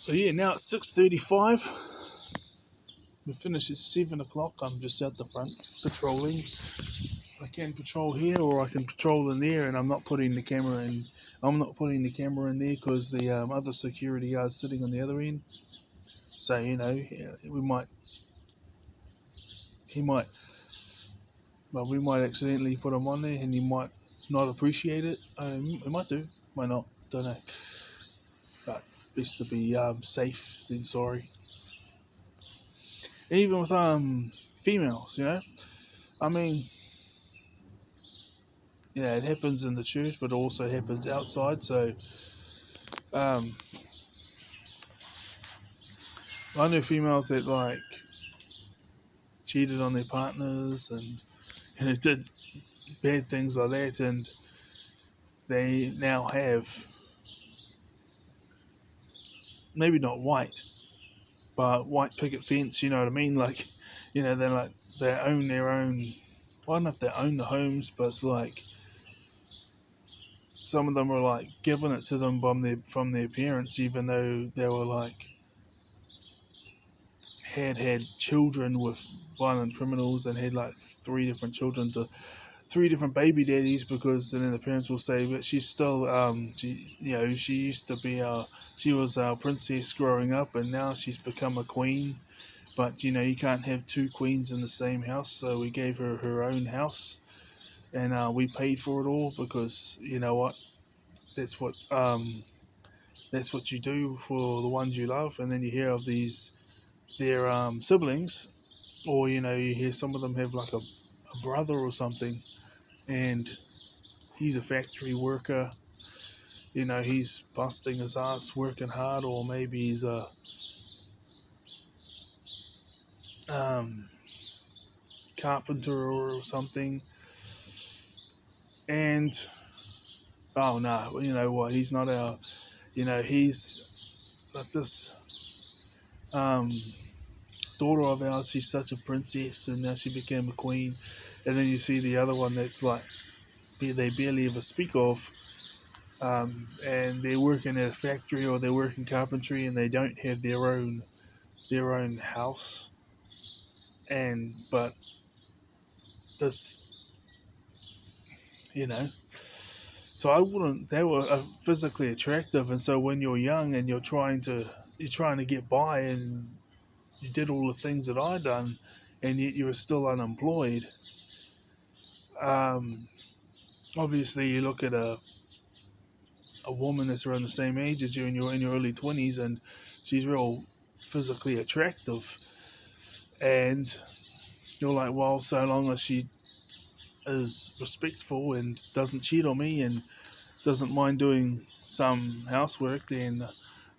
So yeah, now it's 6:35. We finish at 7 o'clock. I'm just out the front patrolling. I can patrol here or I can patrol in there, and I'm not putting the camera in. I'm not putting the camera in there because the other security guard's sitting on the other end. So we might accidentally put him on there, and he might not appreciate it. He might do, might not. Don't know. But best to be safe than sorry. And even with females, I mean, it happens in the church, but it also happens outside. So, I know females that cheated on their partners and did bad things like that, and they now have maybe not white, but white picket fence. You know what I mean? They own their own. Well, I don't know if they own the homes, but it's some of them were giving it to them from their parents, even though they were had children with violent criminals and had three different children to three different baby daddies, because and then the parents will say, but she's still she used to be she was our princess growing up, and now she's become a queen, but you can't have two queens in the same house, so we gave her her own house, and we paid for it all, because you know what, that's what you do for the ones you love. And then you hear of their siblings, or you hear some of them have a brother or something, and he's a factory worker. He's busting his ass working hard, or maybe he's a carpenter or something. And oh no, you know what? He's not our. He's like this daughter of ours. She's such a princess, and now she became a queen. And then you see the other one that's they barely ever speak of, and they're working at a factory or they're working carpentry, and they don't have their own house. But this, so I wouldn't. They were physically attractive, and so when you're young and you're trying to get by, and you did all the things that I done, and yet you were still unemployed. Obviously, you look at a woman that's around the same age as you, and you're in your early 20s, and she's real physically attractive, and you're like, well, so long as she is respectful and doesn't cheat on me and doesn't mind doing some housework, then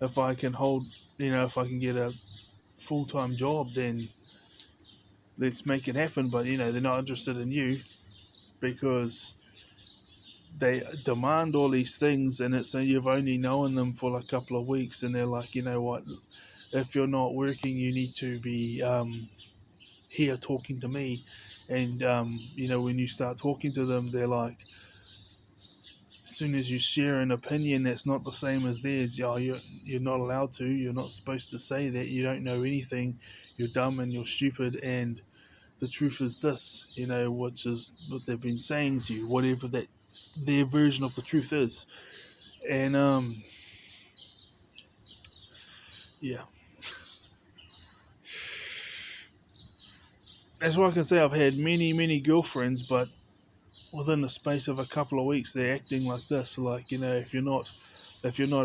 if I can get a full-time job, then let's make it happen. But they're not interested in you, because they demand all these things, and it's you've only known them for a couple of weeks, and they're like, you know what, if you're not working, you need to be here talking to me. And when you start talking to them, they're like, as soon as you share an opinion that's not the same as theirs, you're not allowed to, you're not supposed to say that, you don't know anything, you're dumb and you're stupid, and the truth is this, which is what they've been saying to you, whatever that their version of the truth is. And yeah, that's why I can say I've had many girlfriends, but within the space of a couple of weeks, they're acting like this. If you're not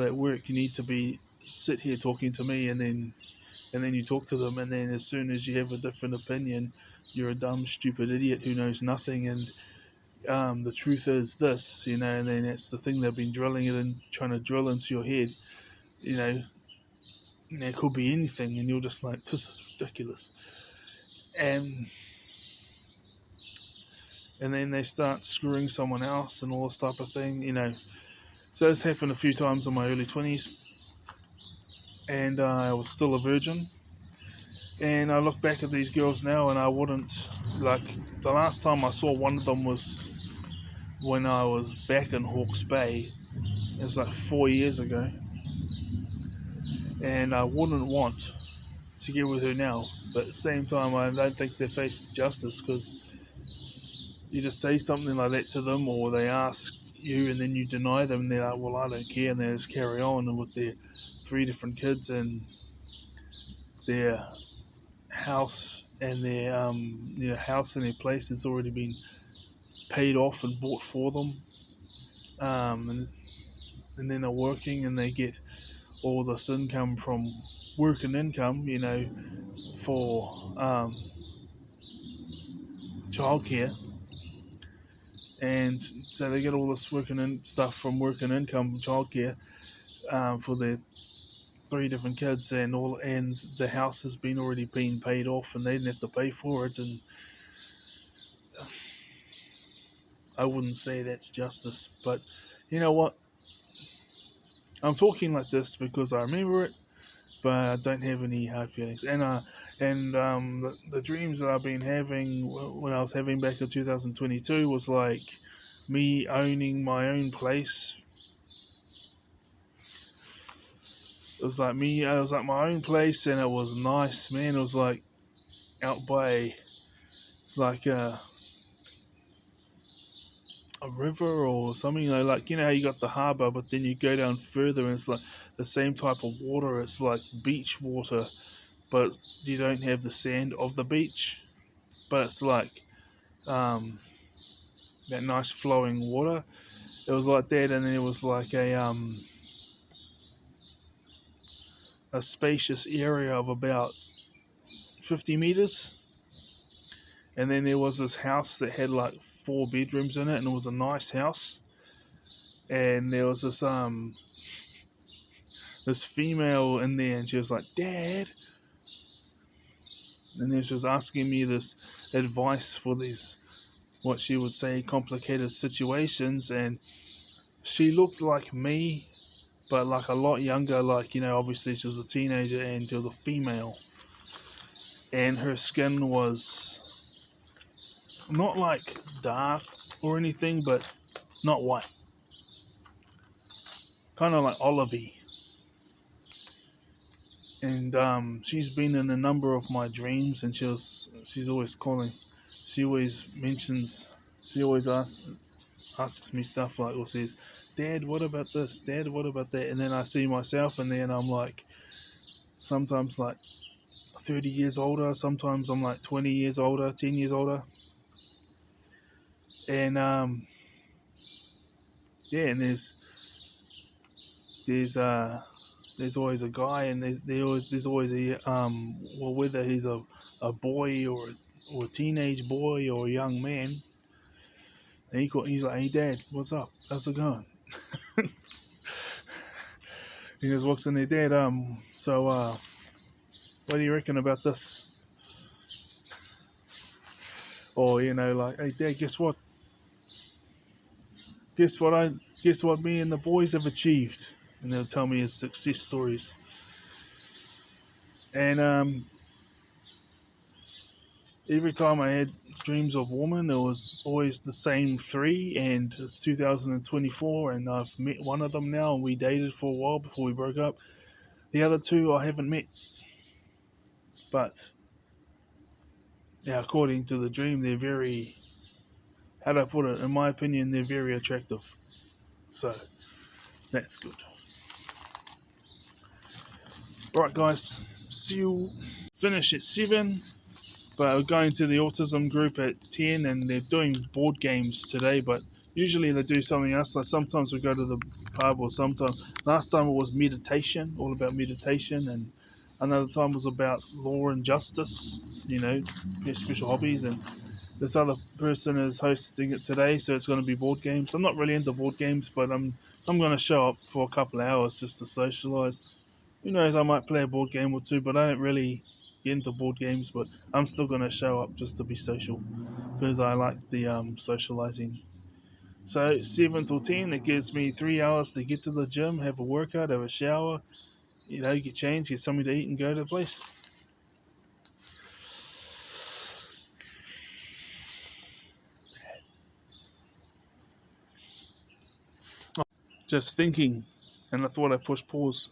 at work, you need to sit here talking to me, and then you talk to them, and then as soon as you have a different opinion, you're a dumb, stupid idiot who knows nothing, and the truth is this, and then that's the thing they've been drilling it and trying to drill into your head, and it could be anything, and you're just like, this is ridiculous. And then they start screwing someone else and all this type of thing, So this happened a few times in my early 20s, and I was still a virgin. And I look back at these girls now, and I wouldn't, the last time I saw one of them was when I was back in Hawke's Bay. It was 4 years ago. and I wouldn't want to get with her now. But at the same time, I don't think they face justice, because you just say something like that to them, or they ask you and then you deny them, and they're like, well, I don't care, and they just carry on with their 3 different kids and their house, and their house and their place has already been paid off and bought for them, and then they're working and they get all this income from work and income, for childcare, and so they get all this working in stuff from work and income childcare, for their 3 different kids, and the house has been already been paid off, and they didn't have to pay for it, and I wouldn't say that's justice. But you know what? I'm talking like this because I remember it, but I don't have any hard feelings. The dreams that I've been having, when I was having back in 2022, was like me owning my own place. It was like my own place, and it was nice, man. It was like out by like a river or something, like how you got the harbour, but then you go down further and it's like the same type of water. It's like beach water, but you don't have the sand of the beach, but it's like that nice flowing water. It was like that, and then it was like a spacious area of about 50 meters, and then there was this house that had like 4 bedrooms in it, and it was a nice house. And there was this female in there, and she was like, "Dad," and then she was asking me this advice for these, what she would say, complicated situations. And she looked like me, but like a lot younger. Like, obviously she was a teenager, and she was a female, and her skin was not like dark or anything, but not white, kind of like olivey. And she's been in a number of my dreams, and she's always calling. She always mentions. She always asks me stuff like, or says, "Dad, what about this? Dad, what about that?" And then I see myself in there, and I'm like, sometimes like 30 years older, sometimes I'm like 20 years older, 10 years older, and yeah, and there's there's always a guy, and there's always a well, whether he's a boy or a teenage boy or a young man, and he's like, "Hey, Dad, what's up? How's it going?" He just walks in there, "Dad, so what do you reckon about this?" Or like, "Hey, Dad, guess what? Guess what me and the boys have achieved," and they'll tell me his success stories. And every time I had dreams of women, it was always the same 3, and it's 2024, and I've met one of them now, and we dated for a while before we broke up. The other 2 I haven't met, but now, according to the dream, they're very, how do I put it? In my opinion, they're very attractive. So that's good. Right, guys, see you. Finish at 7. But we're going to the autism group at 10, and they're doing board games today, but usually they do something else. Like sometimes we go to the pub, or sometimes, last time it was meditation, all about meditation, and another time was about law and justice, special hobbies. And this other person is hosting it today, so it's going to be board games. I'm not really into board games, but I'm going to show up for a couple of hours just to socialize. Who knows, I might play a board game or 2, but I don't really get into board games. But I'm still going to show up just to be social, because I like the socializing. So 7 till 10, it gives me 3 hours to get to the gym, have a workout, have a shower, get changed, get something to eat, and go to the place. Just thinking, and I thought I pushed pause.